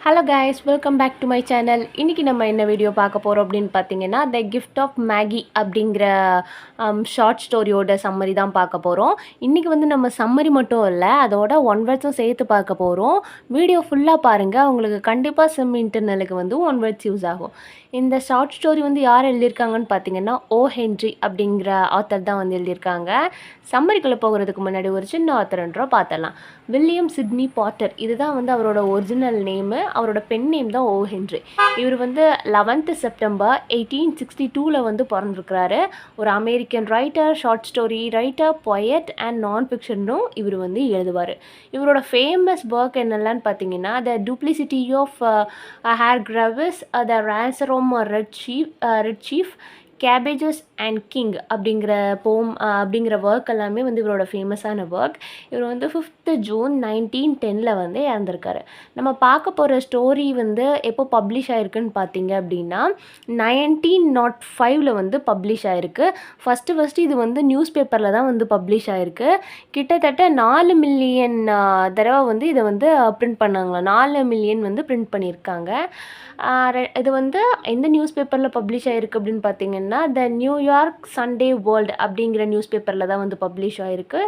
Hello guys, welcome back to my channel. இன்றைக்கி நம்ம என்ன வீடியோ பார்க்க போகிறோம் அப்படின்னு பார்த்தீங்கன்னா, த கிஃப்ட் ஆஃப் மேகி அப்படிங்கிற ஷார்ட் ஸ்டோரியோட சம்மரி தான் பார்க்க போகிறோம். இன்றைக்கி வந்து நம்ம சம்மரி மட்டும் இல்லை, அதோட ஒன் வேர்ட்ஸும் சேர்த்து பார்க்க போகிறோம். வீடியோ ஃபுல்லாக பாருங்கள், உங்களுக்கு கண்டிப்பாக செம் இன்டர்னலுக்கு வந்து ஒன் வேர்ட்ஸ் யூஸ் ஆகும். இந்த ஷார்ட் ஸ்டோரி வந்து யார் எழுதியிருக்காங்கன்னு பார்த்தீங்கன்னா, ஓ ஹென்றி அப்படிங்கிற ஆத்தர் தான் வந்து எழுதியிருக்காங்க. சம்மரிக்குள்ளே போகிறதுக்கு முன்னாடி ஒரு சின்ன ஆத்தர்ன்றோ பார்த்துடலாம். வில்லியம் சிட்னி பாட்டர், இதுதான் வந்து அவரோட ஒரிஜினல் நேமு. அவரோட பென் நேம் தான் ஓ ஹென்றி. இவர் வந்து 11th செப்டம்பர் 1862 வந்து பிறந்திருக்கிறாரு. ஒரு American writer, short story writer, poet and நான் ஃபிக்ஷனும் இவர் வந்து எழுதுவார். இவரோட ஃபேமஸ் ஒர்க் என்னெல்லான்னு பார்த்தீங்கன்னா, the duplicity of Hargraves, the ransom red chief, cabbages and king அப்படிங்கிற அப்படிங்கிற ஒர்க் எல்லாமே வந்து இவரோட ஃபேமஸான ஒர்க். இவர் வந்து 5th ஜூன் 1910 வந்து இறந்துருக்காரு. நம்ம பார்க்க போகிற ஸ்டோரி வந்து எப்போ பப்ளிஷ் ஆகிருக்குன்னு பார்த்தீங்க அப்படின்னா 1905 வந்து பப்ளிஷ் ஆகிருக்கு. ஃபஸ்ட்டு இது வந்து நியூஸ் பேப்பரில் தான் வந்து பப்ளிஷ் ஆகிருக்கு. கிட்டத்தட்ட 4 மில்லியன் தடவை வந்து இதை வந்து பிரிண்ட் பண்ணாங்களாம். 4 மில்லியன் வந்து பிரிண்ட் பண்ணியிருக்காங்க. இது வந்து எந்த நியூஸ் பேப்பரில் பப்ளிஷ் ஆகிருக்கு அப்படின்னு பார்த்தீங்கன்னா, த நியூயார்க் சண்டே வேர்ல்டு அப்படிங்கிற நியூஸ் பேப்பரில் தான் வந்து பப்ளிஷ் ஆகிருக்கு.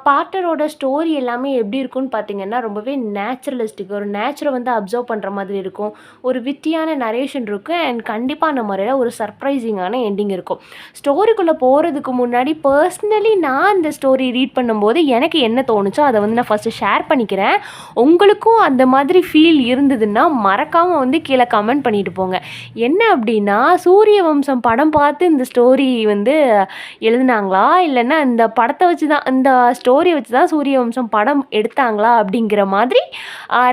பாட்டரோட ஸ்டோரி எல்லாமே எப்படி இருக்குன்னு பார்த்தீங்கன்னா, ரொம்பவே நேச்சுரலிஸ்டிக், ஒரு நேச்சுரை வந்து அப்சர்வ் பண்ணுற மாதிரி இருக்கும். ஒரு வித்தியான நரேஷன் இருக்கும் அண்ட் கண்டிப்பான முறையில் ஒரு சர்ப்ரைசிங்கான எண்டிங் இருக்கும். ஸ்டோரிக்குள்ளே போகிறதுக்கு முன்னாடி பர்சனலி நான் இந்த ஸ்டோரி ரீட் பண்ணும்போது எனக்கு என்ன தோணுச்சோ அதை வந்து நான் ஃபஸ்ட்டு ஷேர் பண்ணிக்கிறேன். உங்களுக்கும் அந்த மாதிரி ஃபீல் இருந்ததுன்னா மறக்காமல் வந்து கீழே கமெண்ட் பண்ணிட்டு போங்க. என்ன அப்படின்னா, சூரிய வம்சம் படம் பார்த்து இந்த ஸ்டோரி வந்து எழுதுனாங்களா, இல்லைன்னா இந்த படத்தை வச்சு தான், இந்த ஸ்டோரியை வச்சு தான் சூரிய வம்சம் படம் எடுத்தாங்களா அப்படிங்கிற மாதிரி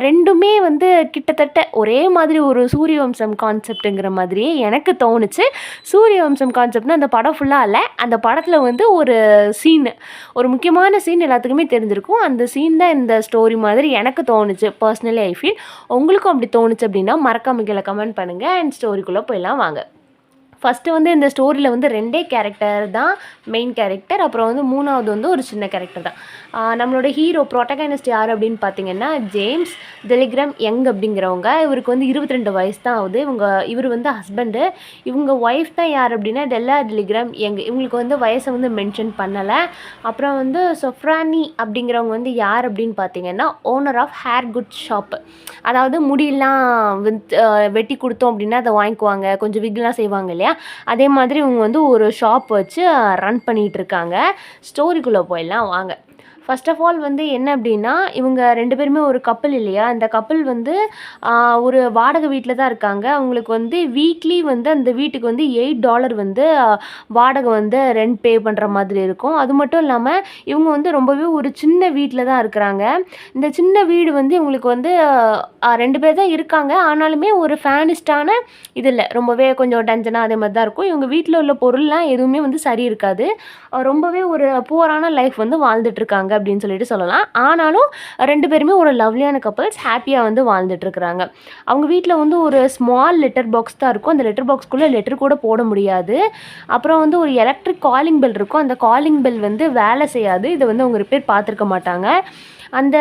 ரெண்டுமே வந்து கிட்டத்தட்ட ஒரே மாதிரி ஒரு சூரிய வம்சம் கான்செப்டுங்கிற மாதிரியே எனக்கு தோணுச்சு. சூரிய வம்சம் கான்செப்ட்னா அந்த படம் ஃபுல்லாக இல்லை, அந்த படத்தில் வந்து ஒரு சீன், ஒரு முக்கியமான சீன் எல்லாத்துக்குமே தெரிஞ்சிருக்கும். அந்த சீன் தான் இந்த ஸ்டோரி மாதிரி எனக்கு தோணுச்சு. Personally I feel. உங்களுக்கும் அப்படி தோணுச்சு அப்படின்னா மறக்காம கீழே கமெண்ட் பண்ணுங்கள் அண்ட் ஸ்டோரிக்குள்ளே போயிடலாம் வாங்க. ஃபஸ்ட்டு வந்து இந்த ஸ்டோரியில் வந்து 2 கேரக்டர் தான் மெயின் கேரக்டர். அப்புறம் வந்து 3வது வந்து ஒரு சின்ன கேரக்டர் தான். நம்மளோட ஹீரோ ப்ரோட்டகனிஸ்ட் யார் அப்படின்னு பார்த்தீங்கன்னா, ஜேம்ஸ் டெலிகிராம் யங் அப்படிங்கிறவங்க. இவருக்கு வந்து 22 வயசு தான் ஆகுது. இவர் வந்து ஹஸ்பண்டு. இவங்க ஒய்ஃப் தான் யார் அப்படின்னா டெல்லா டெலிகிராம் யங். இவங்களுக்கு வந்து வயசை வந்து மென்ஷன் பண்ணலை. அப்புறம் வந்து சொஃப்ரானி அப்படிங்கிறவங்க வந்து யார் அப்படின்னு பார்த்தீங்கன்னா, owner of haircut shop. அதாவது முடியெல்லாம் வெட்டி கொடுத்தோம் அப்படின்னா அதை வாங்கிக்குவாங்க, கொஞ்சம் விக்லாம் செய்வாங்க இல்லையா, அதே மாதிரி இவங்க வந்து ஒரு ஷாப் வச்சு ரன் பண்ணிகிட்டு இருக்காங்க. ஸ்டோரிக்குள்ளே போயிடலாம் வாங்க. ஃபர்ஸ்ட் ஆஃப் ஆல் வந்து என்ன அப்படின்னா, இவங்க 2 பேருமே ஒரு கப்பல் இல்லையா, அந்த கப்பல் வந்து ஒரு வாடகை வீட்டில் தான் இருக்காங்க. அவங்களுக்கு வந்து வீக்லி வந்து அந்த வீட்டுக்கு வந்து $8 வந்து வாடகை வந்து ரெண்ட் பே பண்ணுற மாதிரி இருக்கும். அது மட்டும் இல்லாமல் இவங்க வந்து ரொம்பவே ஒரு சின்ன வீட்டில் தான் இருக்கிறாங்க. இந்த சின்ன வீடு வந்து இவங்களுக்கு வந்து 2 பேர் தான் இருக்காங்க. ஆனாலுமே ஒரு ஃபேனிஸ்டான இது இல்லை, ரொம்பவே கொஞ்சம் டஞ்சனாக அதே மாதிரி தான் இருக்கும். இவங்க வீட்டில் உள்ள பொருள்லாம் எதுவுமே வந்து சரி இருக்காது. ரொம்பவே ஒரு புவரான லைஃப் வந்து வாழ்ந்துட்டுருக்காங்க அப்படின்னு சொல்லிட்டு சொல்லலாம். ஆனாலும் 2 பேருமே ஒரு லவ்லியான கப்பல்ஸ், ஹாப்பியாக வந்து வாழ்ந்துட்டுருக்குறாங்க. அவங்க வீட்டில் வந்து ஒரு ஸ்மால் லெட்டர் பாக்ஸ் தான் இருக்கும். அந்த லெட்டர் பாக்ஸ்க்குள்ளே லெட்டர் கூட போட முடியாது. அப்புறம் வந்து ஒரு எலக்ட்ரிக் காலிங் பெல் இருக்கும். அந்த காலிங் பெல் வந்து வேலை செய்யாது. இதை வந்து அவங்க ரிப்பேர் பார்த்துருக்க மாட்டாங்க. அந்த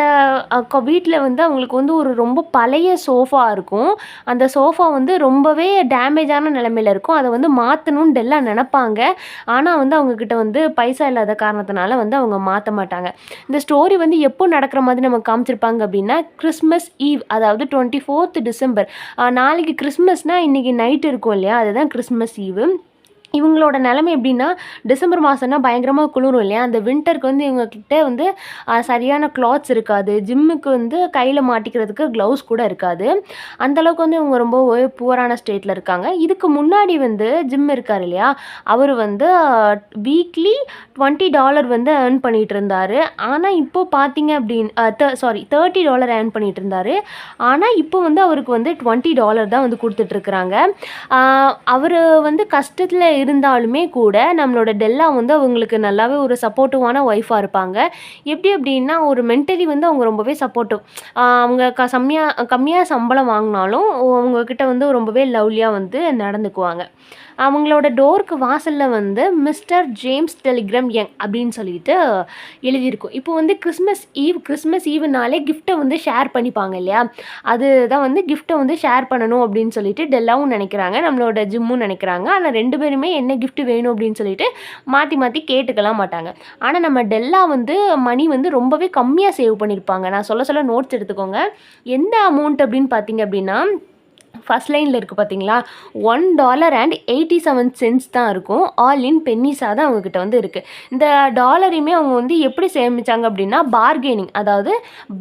வீட்டில் வந்து அவங்களுக்கு வந்து ஒரு ரொம்ப பழைய சோஃபா இருக்கும். அந்த சோஃபா வந்து ரொம்பவே டேமேஜான நிலைமையில் இருக்கும். அதை வந்து மாற்றணும்னு டெல்லாம் நினப்பாங்க. ஆனால் வந்து அவங்கக்கிட்ட வந்து பைசா இல்லாத காரணத்தினால வந்து அவங்க மாற்ற மாட்டாங்க. இந்த ஸ்டோரி வந்து எப்போ நடக்கிற மாதிரி நமக்கு காமிச்சிருப்பாங்க அப்படின்னா, கிறிஸ்மஸ் ஈவ், அதாவது 24th டிசம்பர். நாளைக்கு கிறிஸ்மஸ்னால் இன்றைக்கி நைட் இருக்கும் இல்லையா, அதுதான் கிறிஸ்மஸ் ஈவு. இவங்களோட நிலைமை எப்படின்னா, டிசம்பர் மாதம்னா பயங்கரமாக குளிரும் இல்லையா, அந்த வின்டருக்கு வந்து இவங்கக்கிட்ட வந்து சரியான கிளாத்ஸ் இருக்காது. ஜிம்முக்கு வந்து கையில் மாட்டிக்கிறதுக்கு க்ளவுஸ் கூட இருக்காது. அந்தளவுக்கு வந்து இவங்க ரொம்ப புவரான ஸ்டேட்டில் இருக்காங்க. இதுக்கு முன்னாடி வந்து ஜிம் இருக்கார் இல்லையா, அவர் வந்து வீக்லி $20 வந்து ஏர்ன் பண்ணிகிட்டு இருந்தார். ஆனால் இப்போ பார்த்தீங்க அப்படின்னு $30 ஏர்ன் பண்ணிகிட்டு இருந்தார். ஆனால் இப்போ வந்து அவருக்கு வந்து $20 தான் வந்து கொடுத்துட்ருக்குறாங்க. அவர் வந்து கஷ்டத்தில் இருந்தாலுமே கூட நம்மளோட டெல்லா வந்து அவங்களுக்கு நல்லாவே ஒரு சப்போர்ட்டிவான ஒய்ஃபாக இருப்பாங்க. எப்படி அப்படின்னா ஒரு மென்டலி வந்து அவங்க ரொம்பவே சப்போர்ட்டிவ். அவங்க கம்மியாக சம்பளம் வாங்கினாலும் அவங்கக்கிட்ட வந்து ரொம்பவே லவ்லியாக வந்து நடந்துக்குவாங்க. அவங்களோட டோருக்கு வாசலில் வந்து மிஸ்டர் ஜேம்ஸ் டெலிகிராம் யங் அப்படின்னு சொல்லிட்டு எழுதியிருக்கும். இப்போ வந்து கிறிஸ்மஸ் ஈவ்னாலே கிஃப்ட்டை வந்து ஷேர் பண்ணிப்பாங்க இல்லையா, அதுதான் வந்து கிஃப்ட்டை வந்து ஷேர் பண்ணணும் அப்படின்னு சொல்லிட்டு டெல்லாவும் நினைக்கிறாங்க, நம்மளோட ஜிம்மும் நினைக்கிறாங்க. ஆனால் 2 பேருமே என்ன கிஃப்ட் வேணும் அப்படின்னு சொல்லிட்டு மாற்றி மாற்றி கேட்டுக்கலாம் மாட்டாங்க. ஆனால் நம்ம டெல்லா வந்து மணி வந்து ரொம்பவே கம்மியாக சேவ் பண்ணியிருப்பாங்க. நான் சொல்ல சொல்ல நோட்ஸ் எடுத்துக்கோங்க. எந்த அமௌண்ட் அப்படின்னு பார்த்தீங்க அப்படின்னா, ஃபர்ஸ்ட் லைனில் இருக்குது பார்த்தீங்களா, $1.87 தான் இருக்கும். ஆல் இன் பென்னிஸாக தான் அவங்கக்கிட்ட வந்து இருக்குது. இந்த டாலரையுமே அவங்க வந்து எப்படி சேமித்தாங்க அப்படின்னா பார்கெனிங், அதாவது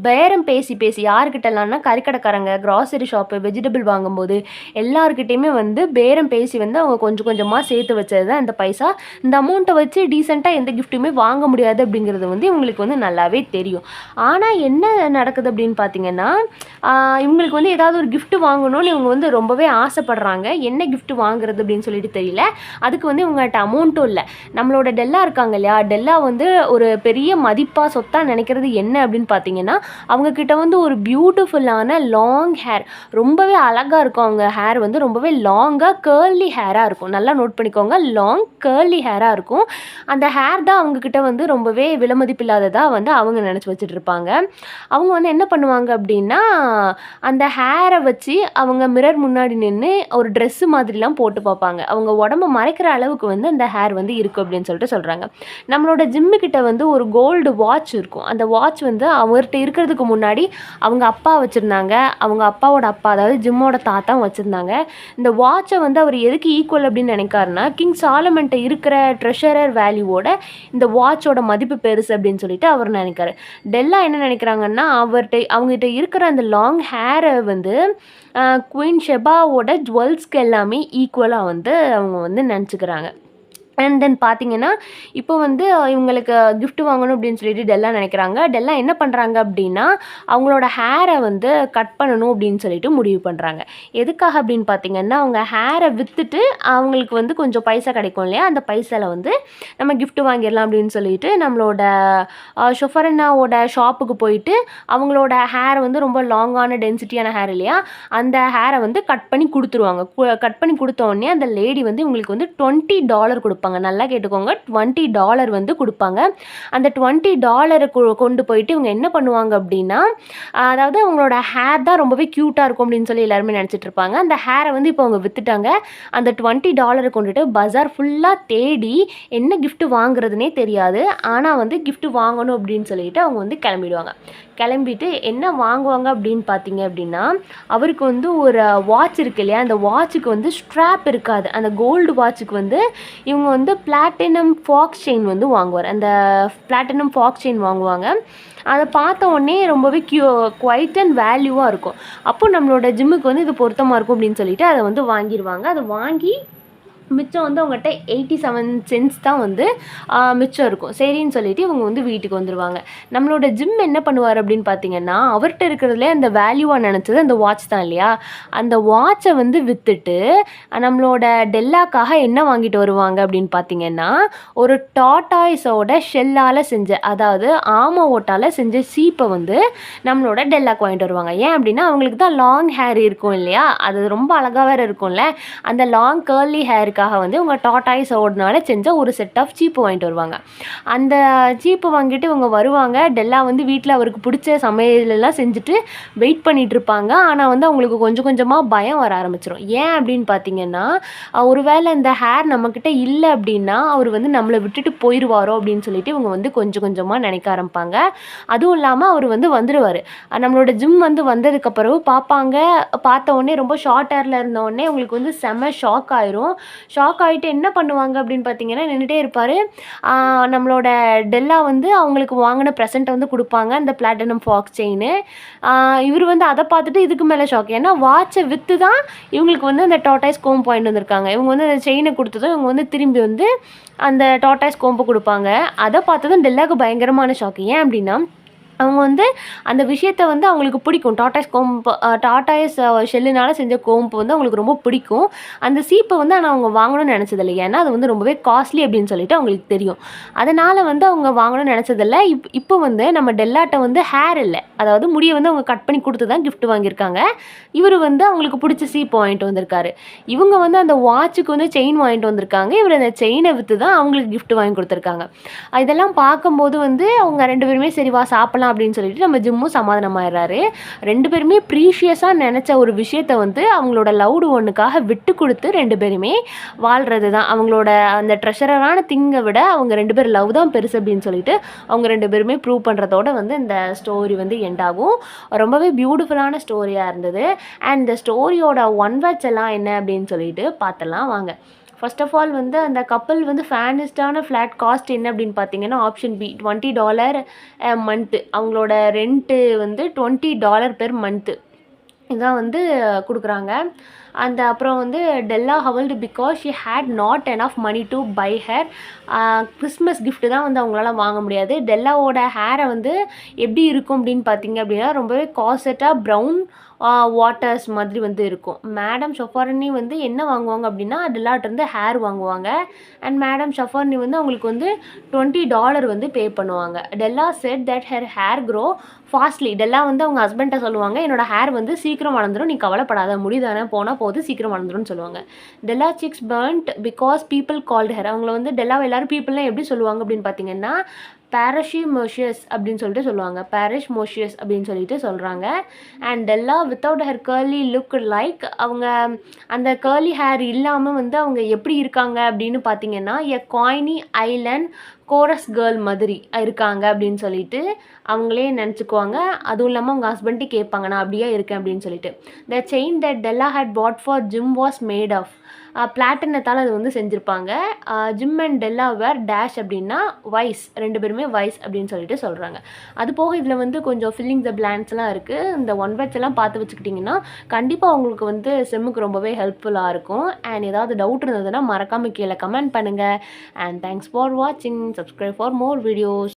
பேரம் பேசி பேசி யாருக்கிட்டலாம்னா கறிக்கடைக்காரங்க, கிராசரி ஷாப்பு, வெஜிடபிள் வாங்கும்போது எல்லாருக்கிட்டையுமே வந்து பேரம் பேசி வந்து அவங்க கொஞ்சம் கொஞ்சமாக சேர்த்து வச்சது தான் இந்த பைசா. இந்த அமௌண்ட்டை வச்சு டீசெண்டாக எந்த கிஃப்ட்டுமே வாங்க முடியாது அப்படிங்கிறது வந்து இவங்களுக்கு வந்து நல்லாவே தெரியும். ஆனால் என்ன நடக்குது அப்படின்னு பார்த்தீங்கன்னா, இவங்களுக்கு வந்து ஏதாவது ஒரு கிஃப்ட் வாங்கணும்னு இவங்க வந்து ரொம்பவே ஆசைப்படுறாங்க. என்ன கிஃப்ட் வாங்குறது அப்படின்னு சொல்லிட்டு தெரியல. அதுக்கு வந்து இவங்ககிட்ட அமௌண்ட்டும் இல்லை. நம்மளோட டெல்லா இருக்காங்க இல்லையா, டெல்லா வந்து ஒரு பெரிய மதிப்பாக சொத்தாக நினைக்கிறது என்ன அப்படின்னு பார்த்தீங்கன்னா, அவங்கக்கிட்ட வந்து ஒரு பியூட்டிஃபுல்லான லாங் ஹேர், ரொம்பவே அழகாக இருக்கும். அவங்க ஹேர் வந்து ரொம்பவே லாங்காக கேர்லி ஹேராக இருக்கும். நல்லா நோட் பண்ணிக்கோங்க, லாங் கேர்லி ஹேராக இருக்கும். அந்த ஹேர் தான் அவங்கக்கிட்ட வந்து ரொம்பவே விலைமதிப்பில்லாததாக வந்து அவங்க நினச்சி வச்சுட்டு இருப்பாங்க. அவங்க வந்து என்ன பண்ணுவாங்க அப்படின்னா, அந்த ஹேரை வச்சு அவங்க மிரர் முன்னாடி நின்று ஒரு ட்ரெஸ்ஸு மாதிரிலாம் போட்டு பார்ப்பாங்க. அவங்க உடம்ப மறைக்கிற அளவுக்கு வந்து அந்த ஹேர் வந்து இருக்குது அப்படின்னு சொல்லிட்டு சொல்கிறாங்க. நம்மளோட ஜிம்முக்கிட்ட வந்து ஒரு கோல்டு வாட்ச் இருக்கும். அந்த வாட்ச் வந்து அவர்கிட்ட இருக்கிறதுக்கு முன்னாடி அவங்க அப்பா வச்சுருந்தாங்க. அவங்க அப்பாவோட அப்பா, அதாவது ஜிம்மோட தாத்தா வச்சுருந்தாங்க. இந்த வாட்சை வந்து அவர் எதுக்கு ஈக்குவல் அப்படின்னு நினைக்காருன்னா, கிங் சாலமன்ட்ட இருக்கிற ட்ரெஷரர் வேல்யூவோட இந்த வாட்சோட மதிப்பு பெருசு அப்படின்னு சொல்லிட்டு அவர் நினைக்காரு. டெல்லா என்ன நினைக்கிறாங்கன்னா, அவங்ககிட்ட இருக்கிற அந்த லாங் ஹேரை வந்து குயின் ஷெபாவோட ஜுவல்ஸ்க்கு எல்லாமே ஈக்குவலாக வந்து அவங்க வந்து நினச்சிக்கிறாங்க. அண்ட் தென் பார்த்தீங்கன்னா, இப்போ வந்து இவங்களுக்கு கிஃப்ட் வாங்கணும் அப்படின்னு சொல்லிட்டு டெல்லா நினைக்கிறாங்க. டெல்லா என்ன பண்ணுறாங்க அப்படின்னா, அவங்களோட ஹேரை வந்து கட் பண்ணணும் அப்படின்னு சொல்லிட்டு முடிவு பண்ணுறாங்க. எதுக்காக அப்படின்னு பார்த்தீங்கன்னா, அவங்க ஹேரை விற்றுட்டு அவங்களுக்கு வந்து கொஞ்சம் பைசா கிடைக்கும் இல்லையா, அந்த பைசாவில் வந்து நம்ம கிஃப்ட் வாங்கிடலாம் அப்படின்னு சொல்லிட்டு நம்மளோட ஷொஃபரனாவோட ஷாப்புக்கு போயிட்டு அவங்களோட ஹேரை வந்து ரொம்ப லாங்கான டென்சிட்டியான ஹேர் இல்லையா, அந்த ஹேரை வந்து கட் பண்ணி கொடுத்துருவாங்க. கட் பண்ணி கொடுத்த உடனே அந்த லேடி வந்து இவங்களுக்கு வந்து $20 கொடுப்பாங்க. நல்லா கேட்டுக்கோங்க, $20 வந்து கொடுப்பாங்க. அந்த $20 கொண்டு போயிட்டு இவங்க என்ன பண்ணுவாங்க அப்படின்னா, அதாவது அவங்களோட ஹேர் தான் ரொம்பவே க்யூட்டாக இருக்கும் அப்படின்னு சொல்லி எல்லாருமே நினச்சிட்டு இருப்பாங்க. அந்த ஹேரை வந்து இப்போ அவங்க விற்றுட்டாங்க. அந்த $20 கொண்டுட்டு பஜார் ஃபுல்லாக தேடி என்ன கிஃப்ட் வாங்குறதுனே தெரியாது. ஆனால் வந்து கிஃப்ட் வாங்கணும் அப்படின்னு சொல்லிட்டு அவங்க வந்து கிளம்பிட்டு என்ன வாங்குவாங்க அப்படின்னு பார்த்தீங்க அப்படின்னா, அவருக்கு வந்து ஒரு வாட்ச் இருக்கு இல்லையா, அந்த வாட்சுக்கு வந்து ஸ்ட்ராப் இருக்காது. அந்த கோல்டு வாட்சுக்கு வந்து இவங்க வந்து பிளாட்டினம் ஃபாக்ஸ் செயின் வந்து வாங்குவார். அந்த பிளாட்டினம் ஃபாக்ஸ் செயின் வாங்குவாங்க. அதை பார்த்த உடனே ரொம்பவே குவைட் அண்ட் வேல்யூவாக இருக்கும். அப்போ நம்மளோட ஜிம்முக்கு வந்து இது பொருத்தமாக இருக்கும் அப்படின்னு சொல்லிட்டு அதை வந்து வாங்கிடுவாங்க. அதை வாங்கி மிச்சம் வந்து அவங்ககிட்ட 87 சென்ட்ஸ் தான் வந்து மிச்சம் இருக்கும். சரின்னு சொல்லிட்டு இவங்க வந்து வீட்டுக்கு வந்துடுவாங்க. நம்மளோட ஜிம் என்ன பண்ணுவார் அப்படின்னு பார்த்தீங்கன்னா, அவர்கிட்ட இருக்கிறதுல அந்த வேல்யூவாக நினச்சது அந்த வாட்ச் தான் இல்லையா, அந்த வாட்சை வந்து விற்றுட்டு நம்மளோட டெல்லாக்காக என்ன வாங்கிட்டு வருவாங்க அப்படின்னு பார்த்தீங்கன்னா, ஒரு டாட்டாய்ஸோட ஷெல்லால் செஞ்ச, அதாவது ஆம ஓட்டால் செஞ்ச சீப்பை வந்து நம்மளோட டெல்லாக்கு வாங்கிட்டு வருவாங்க. ஏன் அப்படின்னா அவங்களுக்கு தான் லாங் ஹேர் இருக்கும் இல்லையா, அது ரொம்ப அழகாக வேறு இருக்கும்ல, அந்த லாங் கேர்லி ஹேருக்கு வந்து உங்க டாட்டாய்ஸ் ஓடுனால செஞ்ச ஒரு செட் ஆஃப் சீப்பு வாங்கிட்டு வருவாங்க. அந்த சீப்பு வாங்கிட்டு இவங்க வருவாங்க. டெல்லா வந்து வீட்டில் அவருக்கு பிடிச்ச சமையலெல்லாம் செஞ்சுட்டு வெயிட் பண்ணிட்டு இருப்பாங்க. ஆனால் வந்து அவங்களுக்கு கொஞ்சம் கொஞ்சமாக பயம் வர ஆரம்பிச்சிடும். ஏன் அப்படின்னு பார்த்தீங்கன்னா, ஒருவேளை இந்த ஹேர் நம்மக்கிட்ட இல்லை அப்படின்னா அவர் வந்து நம்மளை விட்டுட்டு போயிடுவாரோ அப்படின்னு சொல்லிட்டு இவங்க வந்து கொஞ்சம் கொஞ்சமாக நினைக்க ஆரம்பிப்பாங்க. அதுவும் இல்லாமல் அவர் வந்து வந்துடுவார். நம்மளோட ஜிம் வந்து வந்ததுக்கப்புறம் பார்த்த உடனே ரொம்ப ஷார்ட் ஹேரில் இருந்த உடனே உங்களுக்கு வந்து செம ஷாக் ஆயிரும். ஷாக் ஆகிட்டு என்ன பண்ணுவாங்க அப்படின்னு பார்த்தீங்கன்னா, நின்றுட்டே இருப்பார். நம்மளோட டெல்லா வந்து அவங்களுக்கு வாங்கின ப்ரெசென்ட்டை வந்து கொடுப்பாங்க, அந்த பிளாட்டினம் ஃபாக்ஸ் செயின். இவர் வந்து அதை பார்த்துட்டு இதுக்கு மேலே ஷாக். ஏன்னா வாட்சை விற்று தான் இவங்களுக்கு வந்து அந்த டாட்டாய்ஸ் கோம்பு பாயிண்ட் வந்திருக்காங்க. இவங்க வந்து அந்த செயினை கொடுத்ததும் இவங்க வந்து திரும்பி வந்து அந்த டாட்டாய்ஸ் கோம்பை கொடுப்பாங்க. அதை பார்த்ததும் டெல்லாவுக்கு பயங்கரமான ஷாக். ஏன் அப்படின்னா அவங்க வந்து அந்த விஷயத்த வந்து அவங்களுக்கு பிடிக்கும். டார்டாய்ஸ் ஷெல்லுனால செஞ்ச கோம்பு வந்து அவங்களுக்கு ரொம்ப பிடிக்கும். அந்த சீப்பை வந்து ஆனால் அவங்க வாங்கணும்னு நினச்சதில்ல. ஏன்னா அது வந்து ரொம்பவே காஸ்ட்லி அப்படின்னு சொல்லிட்டு அவங்களுக்கு தெரியும். அதனால் வந்து அவங்க வாங்கணும்னு நினச்சதில்ல. இப்போ வந்து நம்ம டெல்லாட்ட வந்து ஹேர் இல்லை, அதாவது முடியை வந்து அவங்க கட் பண்ணி கொடுத்து தான் கிஃப்ட் வாங்கியிருக்காங்க. இவர் வந்து அவங்களுக்கு பிடிச்ச சீப்பு வாங்கிட்டு வந்திருக்காரு. இவங்க வந்து அந்த வாட்சுக்கு வந்து செயின் வாங்கிட்டு வந்திருக்காங்க. இவர் அந்த செயினை விற்று தான் அவங்களுக்கு கிஃப்ட் வாங்கி கொடுத்துருக்காங்க. இதெல்லாம் பார்க்கும்போது வந்து அவங்க 2 பேருமே சரி வா சாப்பிடலாம் அப்படின்னு சொல்லிட்டு நம்ம ஜிம்மும் சமாதானமாயிடுறாரு. 2 பேருமே ப்ரீஷியஸாக நினச்ச ஒரு விஷயத்த வந்து அவங்களோட லவ்டு ஒன்றுக்காக விட்டு கொடுத்து 2 பேருமே வாழ்கிறது தான். அவங்களோட அந்த ட்ரெஷரான திங்கை விட அவங்க 2 பேர் லவ் தான் பெருசு அப்படின்னு சொல்லிட்டு அவங்க 2 பேருமே ப்ரூவ் பண்ணுறதோட வந்து இந்த ஸ்டோரி வந்து எண்ட் ஆகும். ரொம்பவே பியூட்டிஃபுல்லான ஸ்டோரியாக இருந்தது. அண்ட் இந்த ஸ்டோரியோட ஒன் வேர்ட்ஸ் எல்லாம் என்ன அப்படின்னு சொல்லிட்டு பார்த்துலாம் வாங்க. ஃபர்ஸ்ட் ஆஃப் ஆல் வந்து அந்த கப்பல் வந்து ஃபேனிஸ்டான ஃப்ளாட் காஸ்ட் என்ன அப்படின்னு பார்த்தீங்கன்னா ஆப்ஷன் பி $20 மந்த்து. அவங்களோட ரெண்ட்டு வந்து $20 பெர் மந்த்து இதான் வந்து கொடுக்குறாங்க. அந்த அப்புறம் வந்து Della howled because she had not enough money to buy her. Christmas gift தான் வந்து அவங்களால வாங்க முடியாது. டெல்லாவோட ஹேரை வந்து எப்படி இருக்கும் அப்படின்னு பார்த்தீங்க அப்படின்னா ரொம்பவே காசட்டாக ப்ரௌன் வாட்டர்ஸ் மாதிரி வந்து இருக்கும். மேடம் ஷஃபார்னி வந்து என்ன வாங்குவாங்க அப்படின்னா டெல்லாட்டிருந்து ஹேர் வாங்குவாங்க. அண்ட் மேடம் ஷஃபார்னி வந்து அவங்களுக்கு வந்து $20 வந்து பே பண்ணுவாங்க. Della set that her hair grow fastly. Della வந்து அவங்க ஹஸ்பண்ட்டை சொல்லுவாங்க, என்னோட ஹேர் வந்து சீக்கிரம் வளர்ந்துடும், நீ கவலைப்படாத, முடிதானே போனால் போது சீக்கிரம் வளர்ந்துரும்னு சொல்லுவாங்க. Della six burnt because people called hair. அவங்கள வந்து டெல்லாவை எல்லாரும் பீப்புள்லாம் எப்படி சொல்லுவாங்க அப்படின்னு பார்த்தீங்கன்னா பாரஷிமோஷியஸ் அப்படின்னு சொல்லிட்டு சொல்லுவாங்க. பாரிஷ்மோஷியஸ் அப்படின்னு சொல்லிட்டு சொல்கிறாங்க. And Della without hair curly look like. அவங்க அந்த கர்லி ஹேர் இல்லாமல் வந்து அவங்க எப்படி இருக்காங்க அப்படின்னு பார்த்தீங்கன்னா எ காய்னி ஐலண்ட் கோரஸ் கேர்ள் மாதிரி இருக்காங்க அப்படின்னு சொல்லிட்டு அவங்களே நினச்சிக்குவாங்க. அதுவும் இல்லாமல் அவங்க ஹஸ்பண்ட்டே கேட்பாங்க நான் அப்படியே இருக்கேன் அப்படின்னு சொல்லிட்டு. The chain that Della had bought for Jim was made of பிளாட்டினத்தால் அது வந்து செஞ்சுருப்பாங்க. Jim and Della were dash அப்படின்னா வைஸ், 2 பேருமே வைஸ் அப்படின்னு சொல்லிட்டு சொல்கிறாங்க. அது போக இதில் வந்து கொஞ்சம் ஃபில்லிங் த பிளான்ஸ்லாம் இருக்குது. இந்த ஒன் வேர்ட்ஸ் எல்லாம் பார்த்து வச்சுக்கிட்டிங்கன்னா கண்டிப்பாக உங்களுக்கு வந்து செம்முக்கு ரொம்பவே ஹெல்ப்ஃபுல்லாக இருக்கும். அண்ட் ஏதாவது டவுட் இருந்ததுன்னா மறக்காமல் கீழே கமெண்ட் பண்ணுங்கள். அண்ட் தேங்க்ஸ் ஃபார் வாட்சிங். Subscribe for more videos.